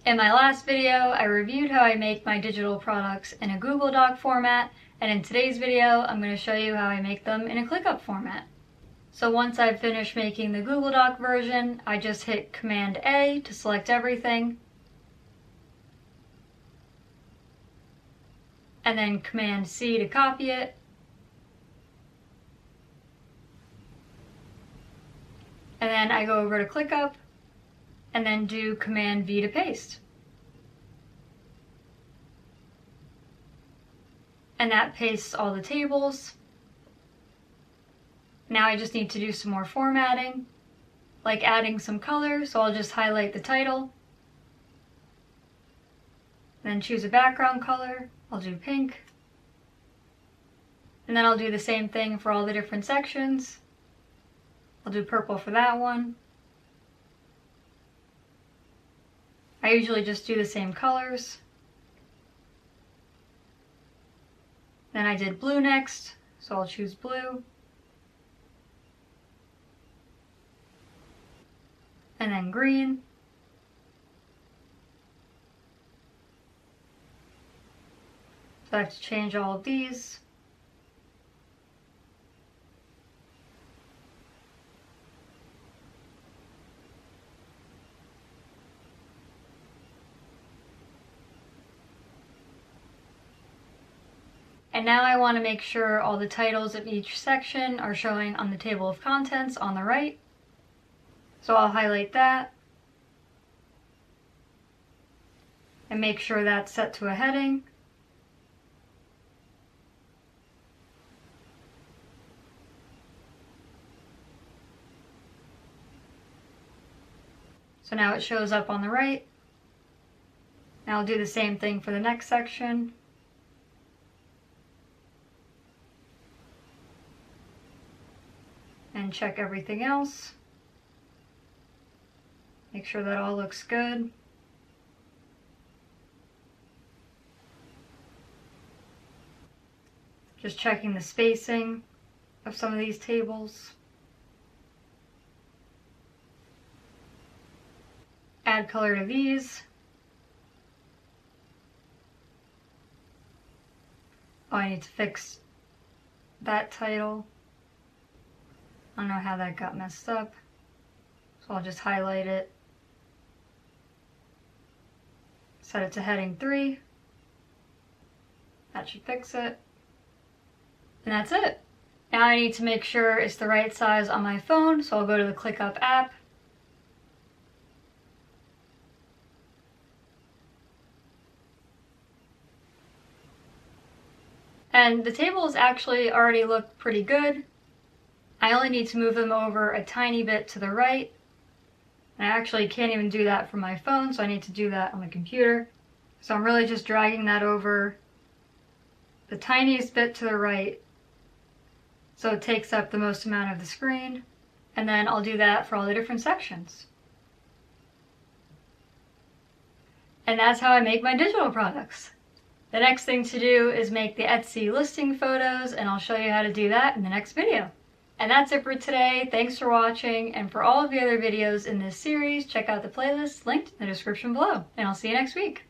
In my last video, I reviewed how I make my digital products in a Google Doc format, and in today's video, I'm going to show you how I make them in a ClickUp format. So once I've finished making the Google Doc version, I just hit Command A to select everything, and then Command C to copy it, and then I go over to ClickUp and then do Command V to paste. And that pastes all the tables. Now I just need to do some more formatting, like adding some color, so I'll just highlight the title, then choose a background color. I'll do pink. And then I'll do the same thing for all the different sections. I'll do purple for that one. I usually just do the same colors. Then I did blue next, so I'll choose blue. And then green. So I have to change all of these. And now I want to make sure all the titles of each section are showing on the table of contents on the right. So I'll highlight that and make sure that's set to a heading. So now it shows up on the right. Now I'll do the same thing for the next section. And check everything else. Make sure that all looks good. Just checking the spacing of some of these tables. Add color to these. Oh, I need to fix that title. I don't know how that got messed up, so I'll just highlight it, set it to heading 3, that should fix it, and that's it. Now I need to make sure it's the right size on my phone, so I'll go to the ClickUp app, and the tables actually already look pretty good. I only need to move them over a tiny bit to the right. I actually can't even do that from my phone, so I need to do that on the computer. So I'm really just dragging that over the tiniest bit to the right so it takes up the most amount of the screen. And then I'll do that for all the different sections. And that's how I make my digital products. The next thing to do is make the Etsy listing photos, and I'll show you how to do that in the next video. And that's it for today. Thanks for watching, and for all of the other videos in this series, check out the playlist linked in the description below. And I'll see you next week.